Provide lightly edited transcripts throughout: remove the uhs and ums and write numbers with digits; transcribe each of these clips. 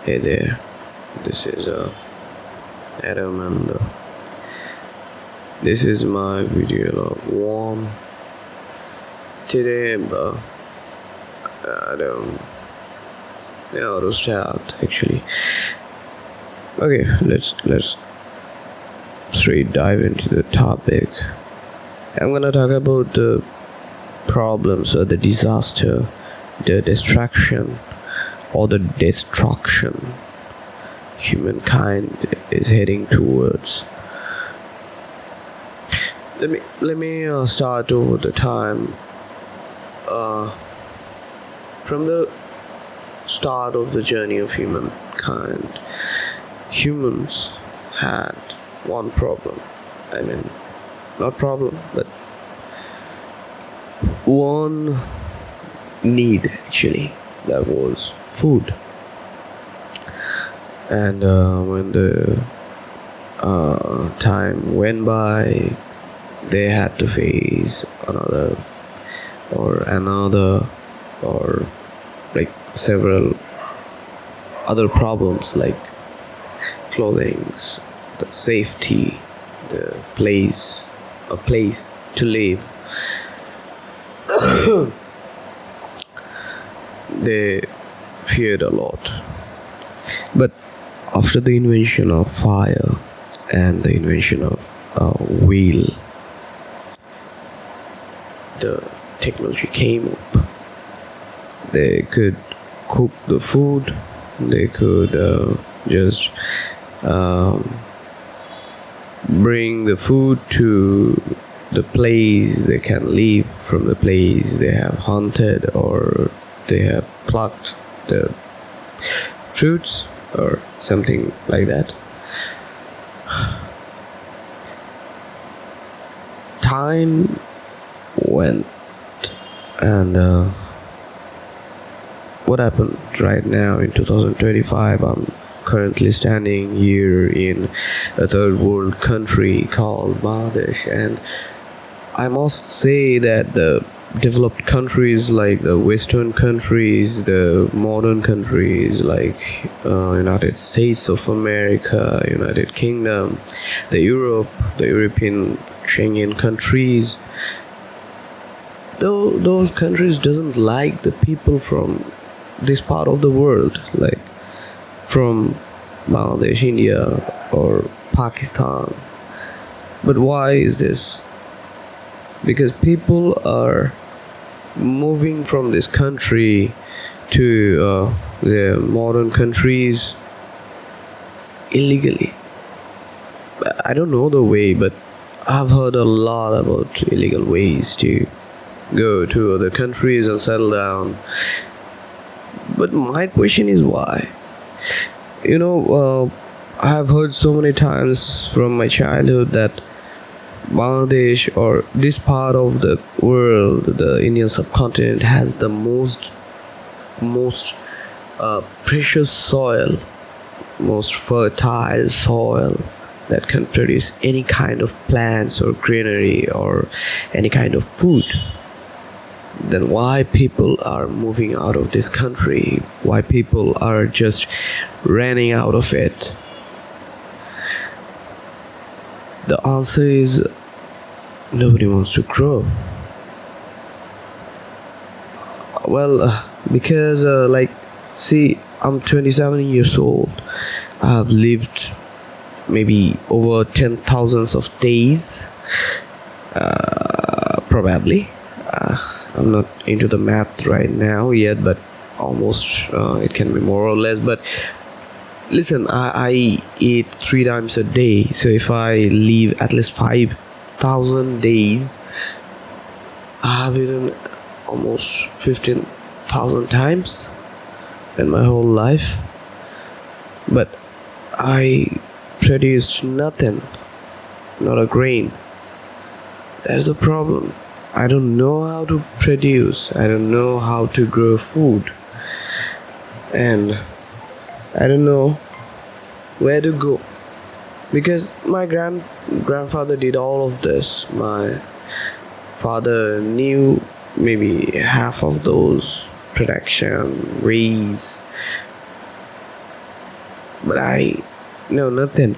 Hey there, this is Adam, and this is my video log one. Today, I don't know how to start actually. Okay, let's straight dive into the topic. I'm gonna talk about the problems or the disaster, the distraction, or the destruction humankind is heading towards. Let me start over the time. From the start of the journey of humankind, humans had one problem. I mean, not problem, but one need actually. That was food. And when the time went by, they had to face another or like several other problems like clothing, the safety, a place to live. They feared a lot. But after the invention of fire and the invention of wheel, the technology came up. They could cook the food. They could just bring the food to the place they can live from, the place they have hunted or they have plucked the fruits or something like that. Time went, and what happened right now in 2025? I'm currently standing here in a third world country called Bangladesh, and I must say that the developed countries like the Western countries, the modern countries like United States of America, United Kingdom, the European Schengen countries, though those countries doesn't like the people from this part of the world, like from Bangladesh, India, or Pakistan. But why is this? Because people are moving from this country to the modern countries illegally. I don't know the way, but I've heard a lot about illegal ways to go to other countries and settle down. But my question is why? I have heard so many times from my childhood that Bangladesh, or this part of the world, the Indian subcontinent, has the most precious soil, most fertile soil that can produce any kind of plants or greenery or any kind of food. Then why people are moving out of this country? Why people are just running out of it? The answer is nobody wants to grow. Well, because see, I'm 27 years old. I've lived maybe over 10,000 of days, probably. I'm not into the math right now yet, but almost it can be more or less. But listen, I eat 3 times a day, so if I live at least 5,000 days, I have eaten almost 15,000 times in my whole life. But I produced nothing, not a grain. That's the problem. I don't know how to produce. I don't know how to grow food. And I don't know where to go. Because my grandfather did all of this. My father knew maybe half of those production, raise, But I know nothing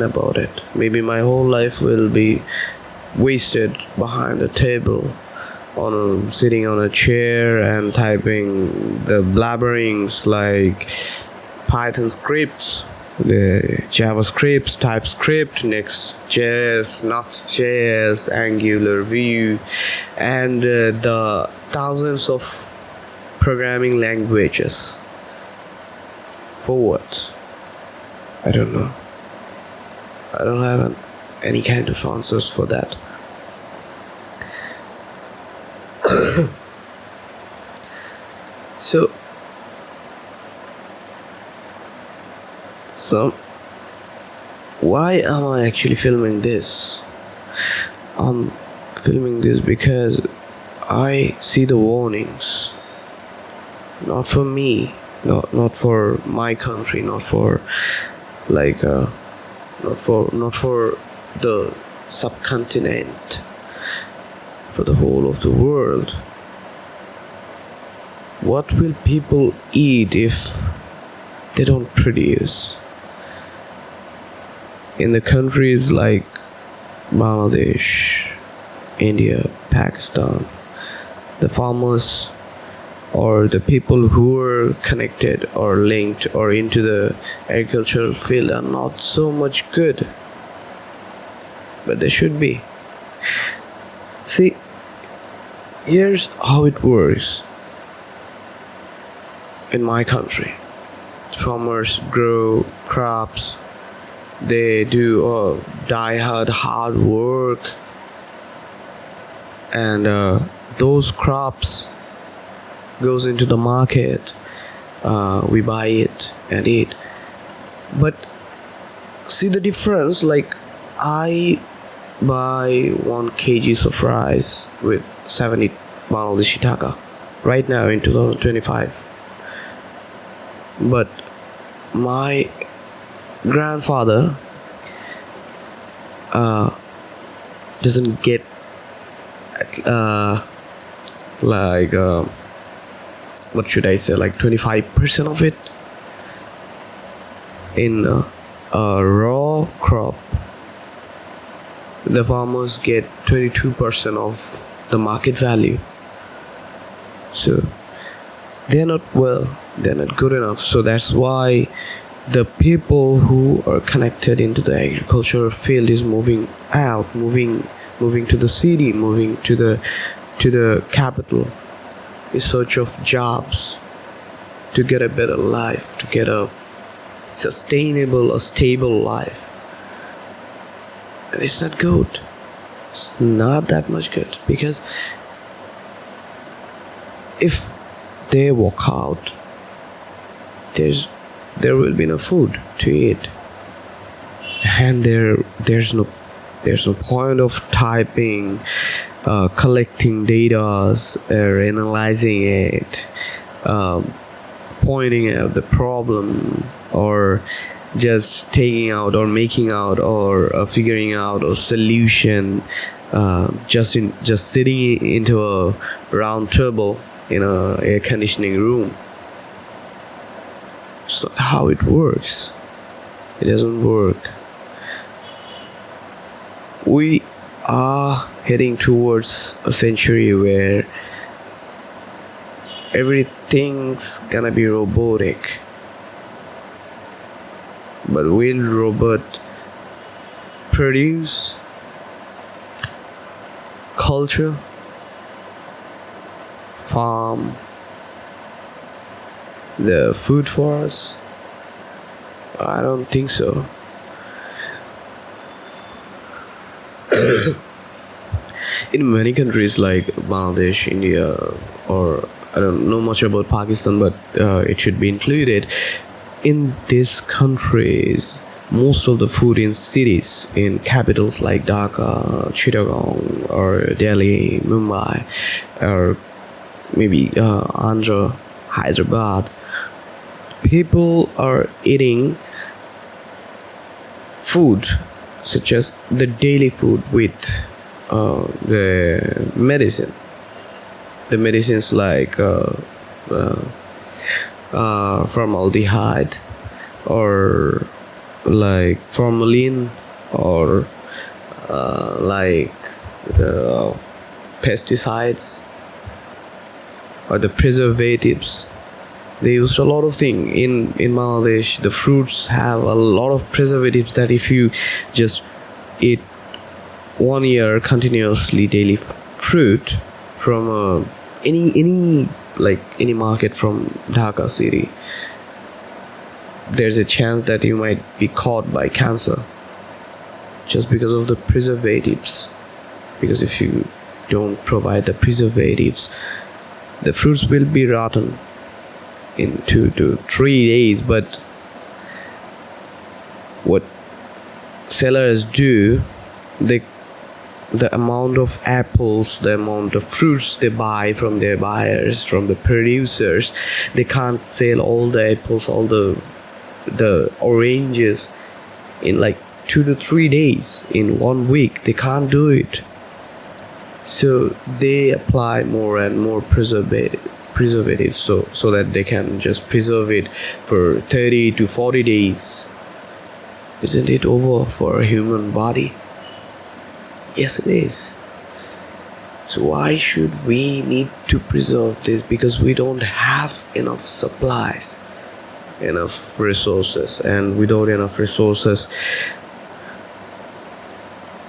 about it. Maybe my whole life will be wasted behind a table, sitting on a chair and typing the blabberings like Python scripts, the JavaScript, TypeScript, Next.js, Nuxt.js, Angular, Vue, and the thousands of programming languages. For what? I don't know. I don't have any kind of answers for that. So, so why am I actually filming this? I'm filming this because I see the warnings. Not for me, not for my country, not for like not for the subcontinent, for the whole of the world. What will people eat if they don't produce? In the countries like Bangladesh, India, Pakistan, the farmers or the people who are connected or linked or into the agricultural field are not so much good, but they should be. See, here's how it works in my country. Farmers grow crops, they do hard work, and those crops goes into the market. We buy it and eat. But see the difference, like I buy 1 kg of rice with 70 Bangladeshi taka right now in 2025. But my grandfather doesn't get like what should I say, like 25% of it in a raw crop. The farmers get 22% of the market value. So they're not good enough. So that's why the people who are connected into the agricultural field is moving out, moving to the city, moving to the capital in search of jobs, to get a better life, to get a stable life. And it's not good. It's not that much good, because if they walk out, there will be no food to eat, and there's no point of typing, collecting data, or analyzing it, pointing out the problem, or just taking out or making out or figuring out a solution, just sitting into a round table in a air conditioning room. It's not how it works. It doesn't work. We are heading towards a century where everything's gonna be robotic. But will robot produce culture, farm the food for us? I don't think so. In many countries like Bangladesh, India, or I don't know much about Pakistan, but it should be included. In these countries, most of the food in cities, in capitals like Dhaka, Chittagong, or Delhi, Mumbai, or maybe Andhra, Hyderabad, people are eating food such as the daily food with the medicine. The medicines like formaldehyde, or like formalin, or like the pesticides or the preservatives. They use a lot of things in Bangladesh. The fruits have a lot of preservatives that if you just eat 1 year continuously daily fruit from any like any market from Dhaka city, there's a chance that you might be caught by cancer just because of the preservatives. Because if you don't provide the preservatives, the fruits will be rotten in 2 to 3 days. But what sellers do, they the amount of apples, the amount of fruits they buy from their buyers, from the producers, they can't sell all the apples, all the oranges in like 2 to 3 days, in 1 week. They can't do it. So they apply more and more preservatives, so that they can just preserve it for 30 to 40 days. Isn't it over for a human body? Yes, it is. So why should we need to preserve this? Because we don't have enough supplies, enough resources, and without enough resources,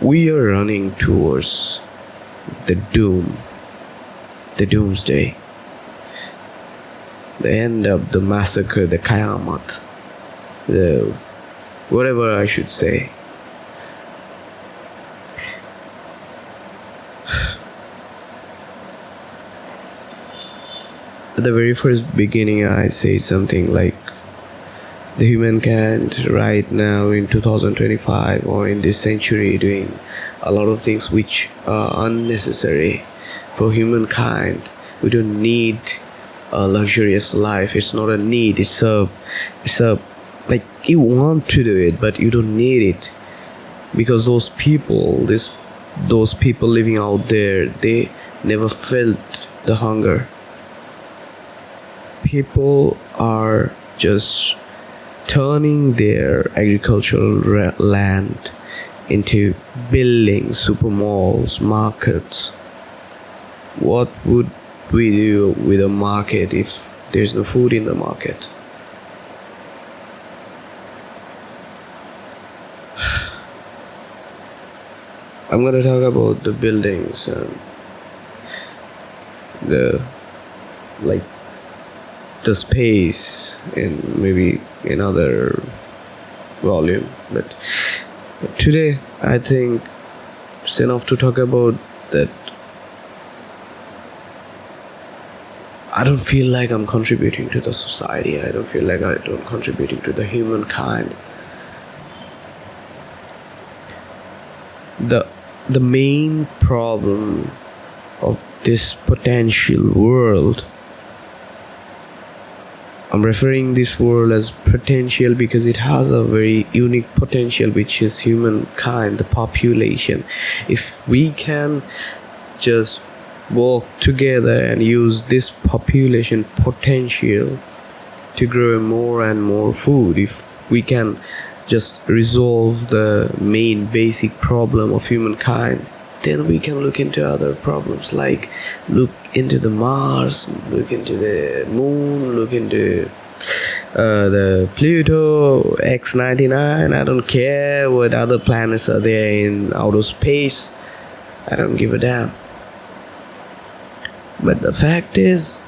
we are running towards the doomsday, the end of the massacre, the Qayamat, the whatever I should say. At the very first beginning, I said something like the humankind right now in 2025 or in this century doing a lot of things which are unnecessary for humankind. We don't need a luxurious life. It's not a need. It's a like you want to do it, but you don't need it, because those people living out there, they never felt the hunger. People are just turning their agricultural land into buildings, super malls, markets. What would we do with a market if there's no food in the market? I'm gonna talk about the buildings and the space in maybe another volume, but today I think it's enough to talk about that. I don't feel like I'm contributing to the society. I don't feel like I'm contributing to the humankind. The main problem of this potential world, I'm referring this world as potential because it has a very unique potential, which is humankind, the population. If we can just work together and use this population potential to grow more and more food, if we can just resolve the main basic problem of humankind, then we can look into other problems, like look into the Mars, look into the moon, look into the Pluto, X99. I don't care what other planets are there in outer space. I don't give a damn. But the fact is,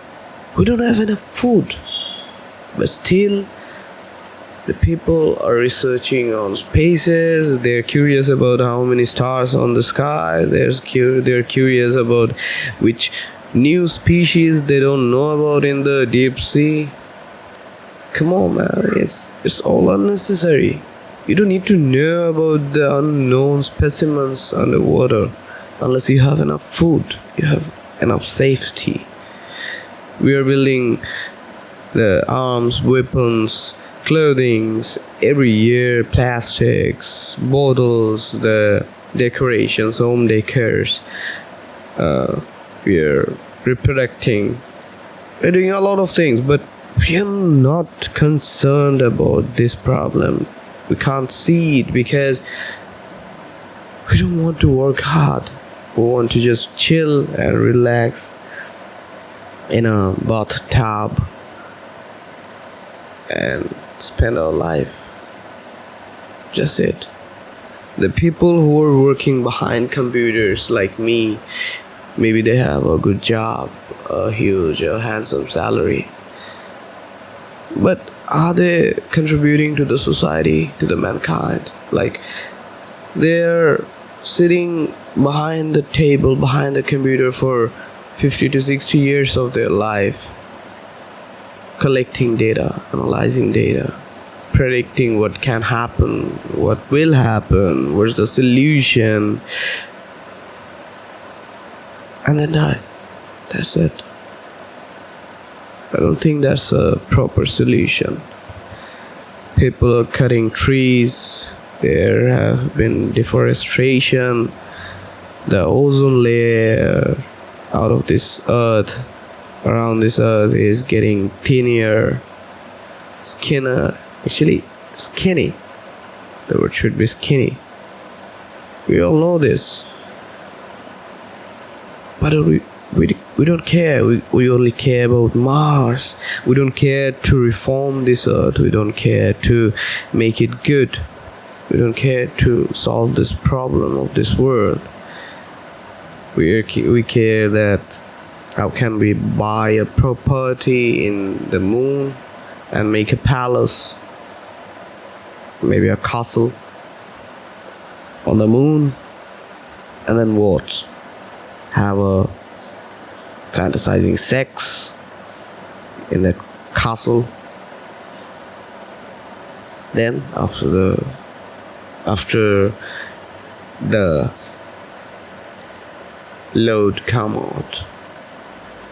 we don't have enough food. But still, the people are researching on spaces. They're curious about how many stars on the sky. They're curious about which new species they don't know about in the deep sea. Come on, man. It's all unnecessary. You don't need to know about the unknown specimens underwater unless you have enough food. You have enough safety. We are building the arms, weapons, clothing every year, plastics, bottles, the decorations, home decors. We are reproducting. We're doing a lot of things, but we are not concerned about this problem. We can't see it because we don't want to work hard. We want to just chill and relax in a bathtub and spend our life. Just it. The people who are working behind computers like me, maybe they have a good job, a huge, a handsome salary. But are they contributing to the society, to the mankind? Like, they're sitting behind the table, behind the computer for 50 to 60 years of their life, collecting data, analyzing data, predicting what can happen, what will happen, what's the solution, and then die. That's it. I don't think that's a proper solution. People are cutting trees, there have been deforestation, the ozone layer out of this earth, around this earth, is getting thinner, skinner. Actually, skinny. The word should be skinny. We all know this. But we don't care. We only care about Mars. We don't care to reform this earth. We don't care to make it good. We don't care to solve this problem of this world. We care that how can we buy a property in the moon and make a palace, maybe a castle on the moon, and then what? Have a fantasizing sex in that castle. Then after the load come out,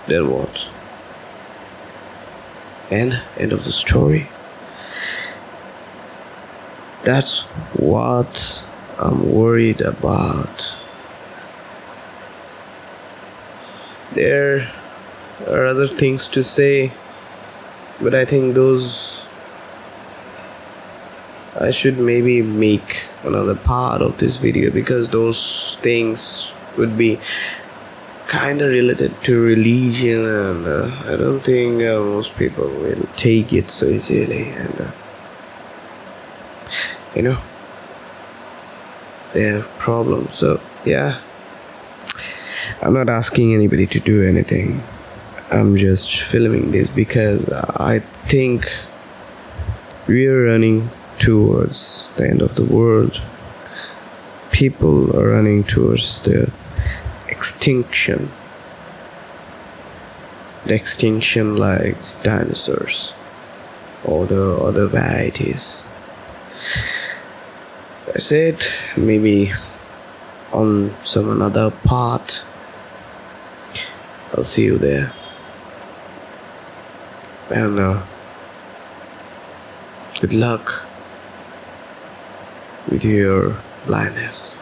then what? End of the story. That's what I'm worried about. There are other things to say, but I think those I should maybe make another part of this video, because those things would be kind of related to religion, and I don't think most people will take it so easily, and they have problems. So yeah, I'm not asking anybody to do anything. I'm just filming this because I think we are running towards the end of the world. People are running towards the extinction. The extinction like dinosaurs or the other varieties. That's it. Maybe on some another part. I'll see you there. And good luck with your blindness.